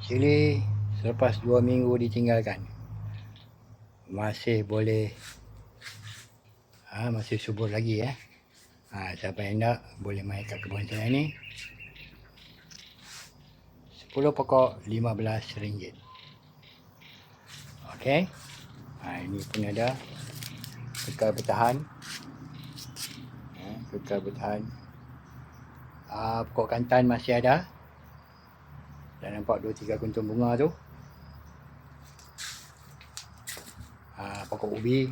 Cili selepas 2 minggu ditinggalkan masih boleh, masih subur lagi ya. Siapa yang nak boleh main kat kebun saya ni. 10 pokok RM15. Okey. Ini pun ada kekal bertahan. Kekal bertahan. Pokok kantan masih ada. Dah nampak 2-3 kuntum bunga tu. Pokok ubi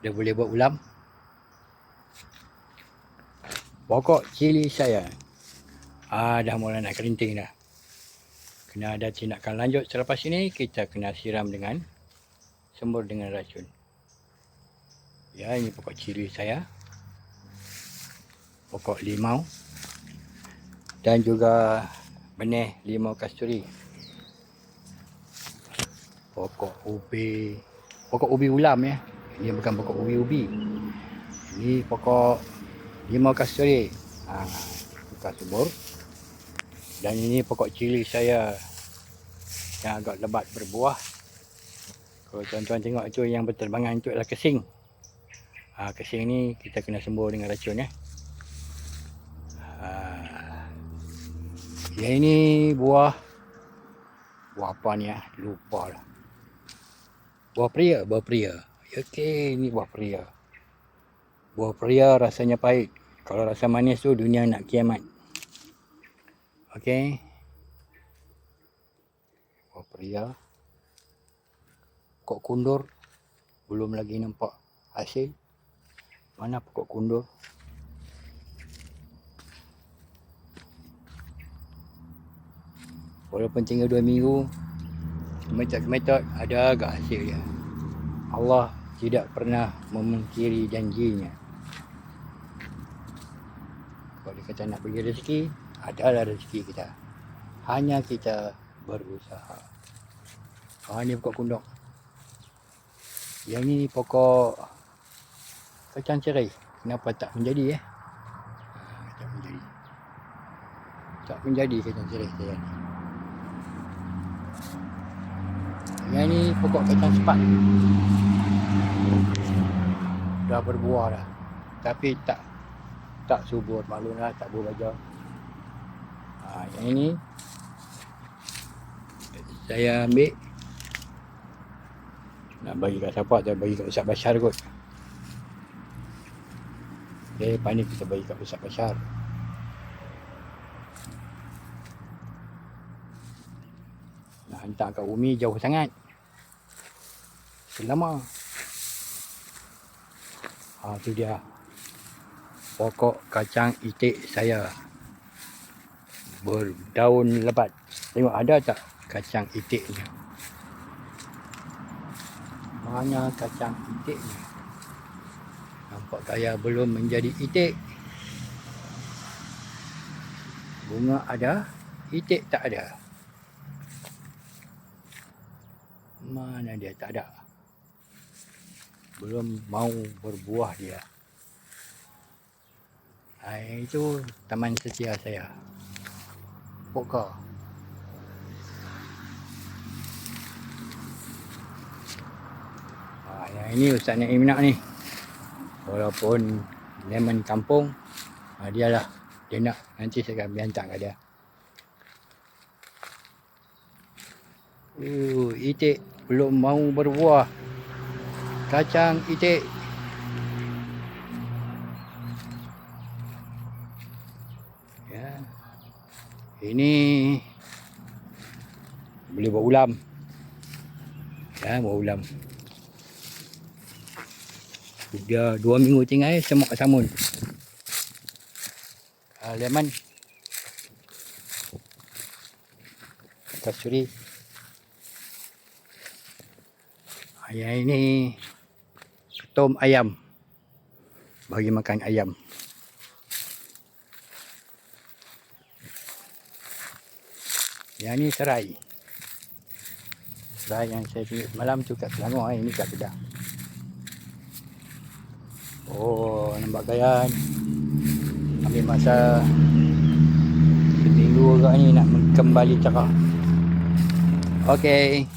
dia boleh buat ulam. Pokok cili saya dah mula nak kerinting dah. Kena ada tindakan lanjut selepas ini. Kita kena siram dengan semur dengan racun. Ya, ini pokok cili saya. Pokok limau dan juga benih limau kasturi. Pokok ubi ulam ya. Ini bukan pokok ubi. Ini pokok limau kasturi. Buka subur. Dan ini pokok cili saya yang agak lebat berbuah. Kalau tuan-tuan tengok itu yang berterbangan itu adalah kesing. Kesing ni kita kena sembur dengan racun ya. Yang ini buah apa ni ya? Lupa lah. Buah pria. Okey, ini buah pria. Buah pria rasanya pahit. Kalau rasa manis tu dunia nak kiamat. Okey. Buah pria. Pokok kundur belum lagi nampak hasil. Mana pokok kundur? Walaupun tinggal 2 minggu, kemetot-kemetot ada agak hasil dia. Allah tidak pernah memungkiri janjinya. Kalau dia kata nak bagi rezeki, adalah rezeki kita. Hanya kita berusaha. Ini pokok kundok. Yang ni pokok kacang cerai. Kenapa tak menjadi ya? Tak menjadi. Tak menjadi kacang cerai saya ni. Yang ni pokok kacang sepat. Dah berbuah dah. Tapi tak subur, maklumlah tak berbaja. Yang ini saya ambil nak bagi kat siapa, saya bagi kat Ustaz Bashar kot. Okay, lepas ni kita bagi kat Ustaz Bashar. Nak hantar kat Umi jauh sangat. Selama. Tu dia. Pokok kacang itik saya. Berdaun lebat. Tengok ada tak kacang itiknya? Mana kacang itiknya? Nampak gaya belum menjadi itik. Bunga ada, itik tak ada. Mana dia? Tak ada. Belum mau berbuah dia. Itu taman setia saya. Pokok. Yang ini Ustaz Naim nak ni. Walaupun lemon kampung, dia lah. Dia nak. Nanti saya akan hantar kat dia. Itik belum mau berbuah. Kacang itik. Ya. Ini boleh buat ulam. Ya, buat ulam. Dia 2 minggu tinggal semak samun. Lemon. Kasturi. Yang ini ketum ayam. Bagi makan ayam. Yang ni serai. Serai yang saya tunjuk malam tu kat Selangor. Ini kat Kedah. Nampak gaya. Ambil masa seminggu agak ni nak kembali cerah. Okay.